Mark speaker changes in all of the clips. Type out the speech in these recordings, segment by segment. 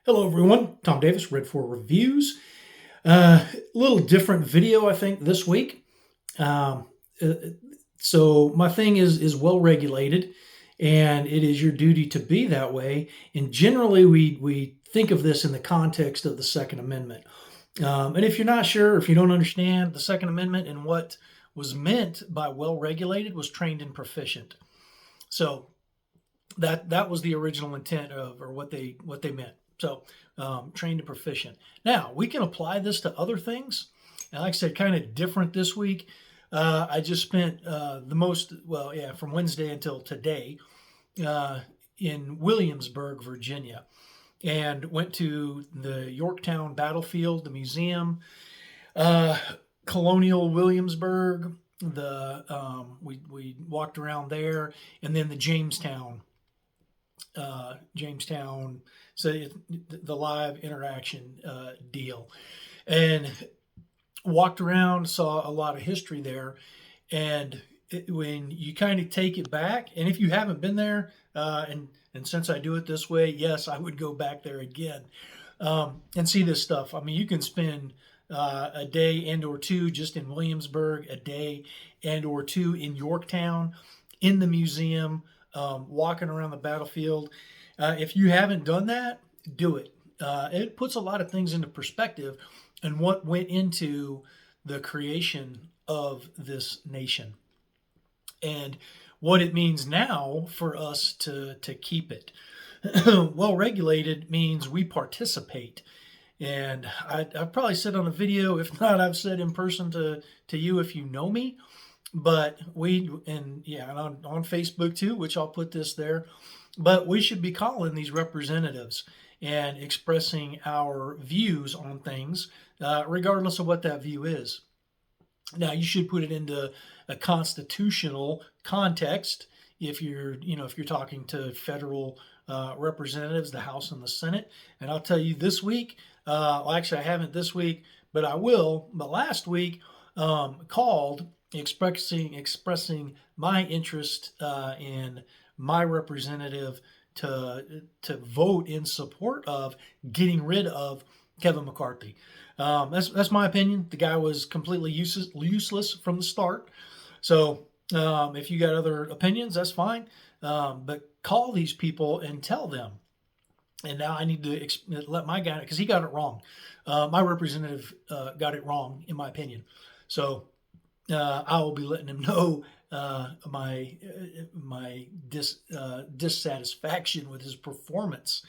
Speaker 1: Hello, everyone. Tom Davis, Red 4 Reviews. A little different video, I think, this week. Um, uh, so my thing is well regulated, and it is your duty to be that way. And generally, we think of this in the context of the Second Amendment. And if you're not sure, if you don't understand the Second Amendment and what was meant by well regulated, was trained and proficient. So that was the original intent of, or what they meant. So trained and proficient. Now we can apply this to other things. And like I said, kind of different this week. I just spent from Wednesday until today in Williamsburg, Virginia, and went to the Yorktown battlefield, the museum, uh, Colonial Williamsburg. We walked around there, and then the Jamestown, so the live interaction deal, and walked around, saw a lot of history there, and when you kind of take it back, and if you haven't been there, and since I do it this way, yes, I would go back there again and see this stuff. I mean, you can spend a day and or two just in Williamsburg, a day and or two in Yorktown, in the museum, walking around the battlefield. If you haven't done that, do it. It puts a lot of things into perspective and what went into the creation of this nation and what it means now for us to keep it. Well regulated means we participate. And I've probably said on a video, if not, I've said in person to you if you know me. But and on Facebook too, which I'll put this there. But we should be calling these representatives and expressing our views on things, regardless of what that view is. Now, you should put it into a constitutional context if you're talking to federal representatives, the House and the Senate. And I'll tell you this week, actually, I haven't this week, but I will. But last week, called expressing my interest in my representative to vote in support of getting rid of Kevin McCarthy. That's my opinion. The guy was completely useless from the start. So if you got other opinions, that's fine. But call these people and tell them. And now I need to let my guy, because he got it wrong. My representative got it wrong, in my opinion. So I will be letting him know my dissatisfaction with his performance,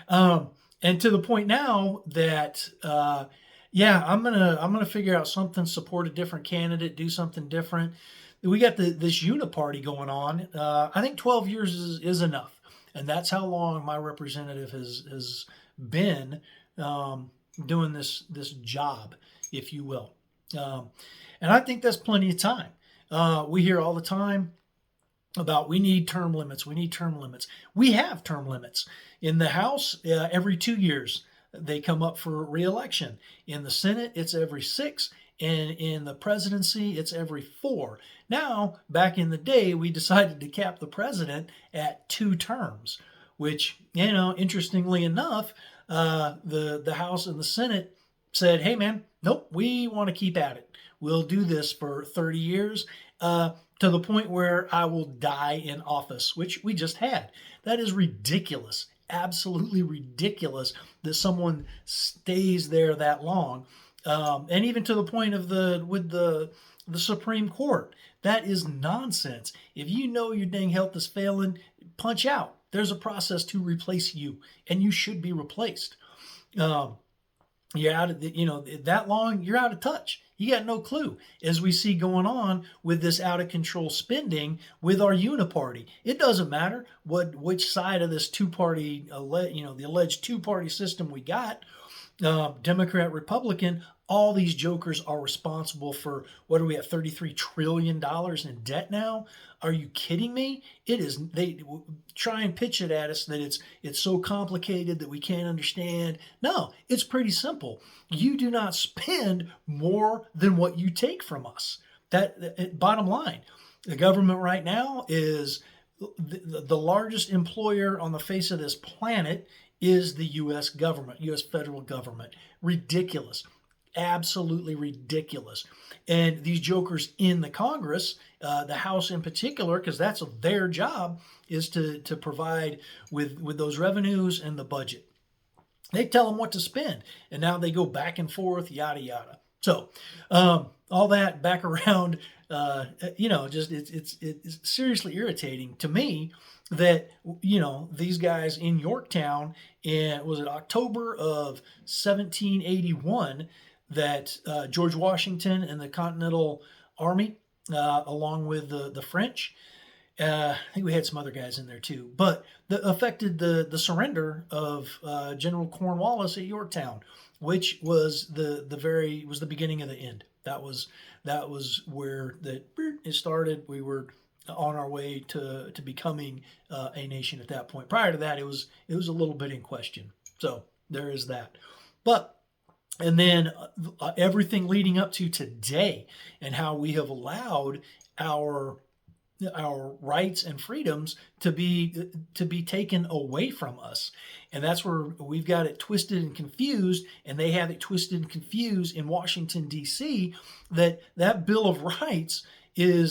Speaker 1: and to the point now that I'm gonna figure out something, support a different candidate, do something different. We got this uniparty going on. I think 12 years is enough, and that's how long my representative has been doing this job, if you will. And I think that's plenty of time. We hear all the time about we need term limits. We need term limits. We have term limits. In the House, every 2 years, they come up for re-election. In the Senate, it's every 6. And in the presidency, it's every 4. Now, back in the day, we decided to cap the president at 2 terms, which, interestingly enough, the House and the Senate said, hey, man, nope, we want to keep at it. We'll do this for 30 years to the point where I will die in office, which we just had. That is ridiculous, absolutely ridiculous that someone stays there that long. And even to the point of with the Supreme Court, that is nonsense. If you know your dang health is failing, punch out. There's a process to replace you, and you should be replaced. You're out of that long, you're out of touch. You got no clue, as we see going on with this out of control spending with our uniparty. It doesn't matter which side of this two-party, the alleged two-party system we got, Democrat, Republican, all these jokers are responsible for, what are we at, $33 trillion in debt now? Are you kidding me? It is. They try and pitch it at us that it's so complicated that we can't understand. No, it's pretty simple. You do not spend more than what you take from us. Bottom line, the government right now is the largest employer on the face of this planet is the U.S. government, U.S. federal government. Ridiculous. Absolutely ridiculous. And these jokers in the Congress, the House in particular, because that's their job, is to provide with those revenues and the budget. They tell them what to spend, and now they go back and forth, yada yada. So all that back around, just it's seriously irritating to me that these guys in Yorktown, and was it October of 1781 that George Washington and the Continental Army, along with the French. I think we had some other guys in there too, but affected the surrender of General Cornwallis at Yorktown, which was the beginning of the end. That was where it started. We were on our way to becoming a nation at that point. Prior to that, it was a little bit in question. So there is that. And then everything leading up to today, and how we have allowed our rights and freedoms to be taken away from us. And that's where we've got it twisted and confused, and they have it twisted and confused in Washington, D.C., that Bill of Rights that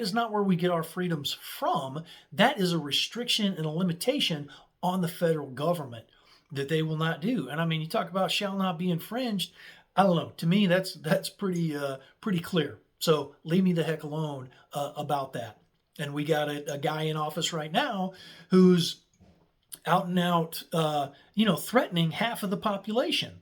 Speaker 1: is not where we get our freedoms from. That is a restriction and a limitation on the federal government that they will not do. And I mean, you talk about shall not be infringed. I don't know. To me, that's pretty clear. So leave me the heck alone about that. And we got a guy in office right now who's out and out, threatening half of the population.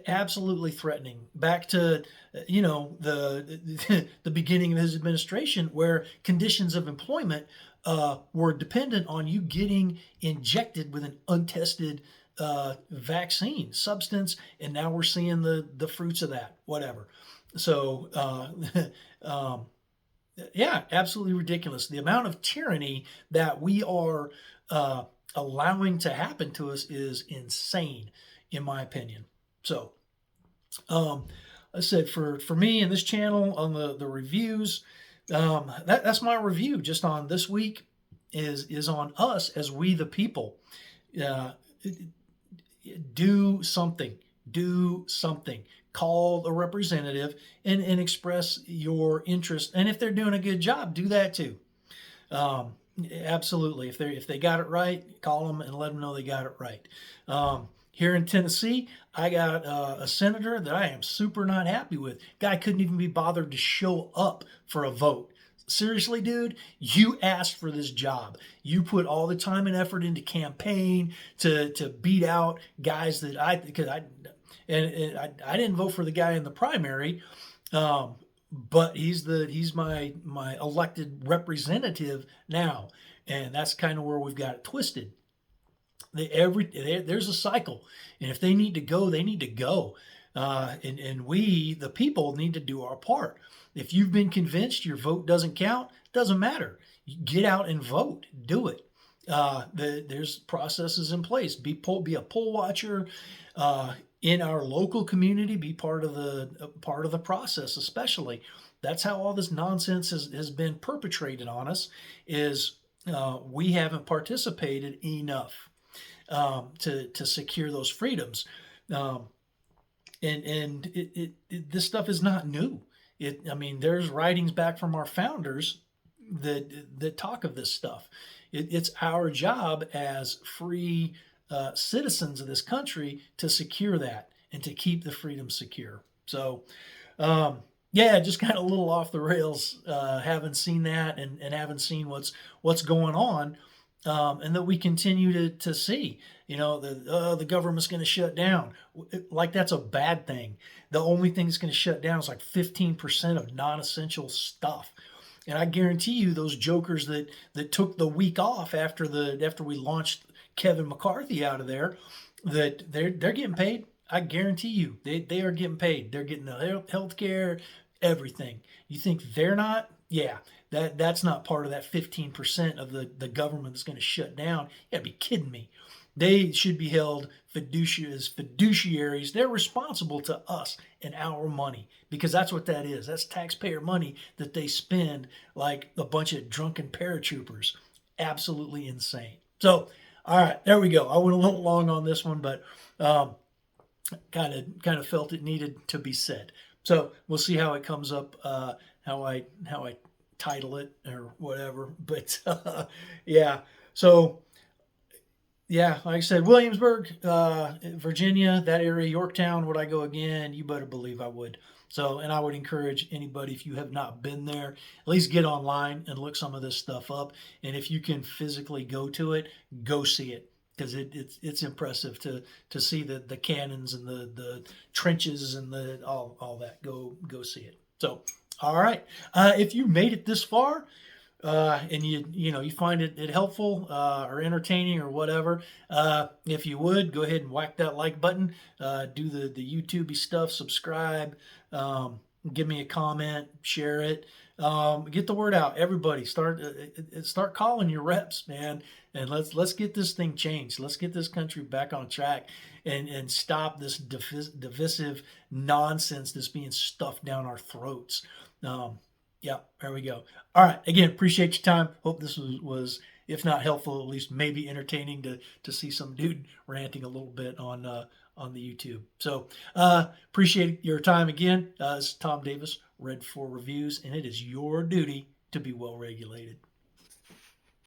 Speaker 1: Absolutely threatening. Back to, the beginning of his administration, where conditions of employment were dependent on you getting injected with an untested vaccine substance, and now we're seeing the fruits of that. Whatever. So, yeah, absolutely ridiculous. The amount of tyranny that we are allowing to happen to us is insane, in my opinion. So, I said for me and this channel on the reviews, that's my review just on this week is on us as we the people. Do something. Call the representative and express your interest. And if they're doing a good job, do that too. Absolutely. If they got it right, call them and let them know they got it right. Here in Tennessee, I got a senator that I am super not happy with. Guy couldn't even be bothered to show up for a vote. Seriously, dude, you asked for this job. You put all the time and effort into campaign to beat out guys that I didn't vote for the guy in the primary, but he's my elected representative now, and that's kind of where we've got it twisted. There's a cycle, and if they need to go, they need to go, and we, the people, need to do our part. If you've been convinced your vote doesn't count, doesn't matter. You get out and vote. Do it. There's processes in place. Be a poll watcher in our local community. Be part of the process. Especially, that's how all this nonsense has been perpetrated on us. We haven't participated enough to secure those freedoms. And this stuff is not new. There's writings back from our founders that talk of this stuff. It's our job as free citizens of this country to secure that and to keep the freedom secure. So, just kind of a little off the rails, haven't seen that and haven't seen what's going on, and that we continue to see. The government's going to shut down. Like that's a bad thing. The only thing that's going to shut down is like 15% of non-essential stuff. And I guarantee you those jokers that took the week off after we launched Kevin McCarthy out of there, that they're getting paid. I guarantee you they are getting paid. They're getting the health care, everything. You think they're not? Yeah, that's not part of that 15% of the government that's going to shut down. You gotta be kidding me. They should be held as fiduciaries. They're responsible to us and our money, because that's what that is. That's taxpayer money that they spend like a bunch of drunken paratroopers. Absolutely insane. So, all right, there we go. I went a little long on this one, but um, kind of felt it needed to be said. So we'll see how it comes up, how I title it or whatever. But yeah, so yeah, like I said, Williamsburg, Virginia, that area, Yorktown, would I go again? You better believe I would. So, and I would encourage anybody, if you have not been there, at least get online and look some of this stuff up. And if you can physically go to it, go see it because it's impressive to see the cannons and the trenches and the all that. Go see it. So, all right, if you made it this far, and you find it helpful or entertaining or whatever, if you would go ahead and whack that like button, do the YouTubey stuff, subscribe, give me a comment, share it, get the word out. Everybody start calling your reps, man, and let's get this thing changed. Let's get this country back on track and stop this divisive nonsense that's being stuffed down our throats. Yeah, there we go. All right. Again, appreciate your time. Hope this was if not helpful, at least maybe entertaining to see some dude ranting a little bit on the YouTube. So appreciate your time again. This is Tom Davis, Red 4 Reviews, and it is your duty to be well regulated.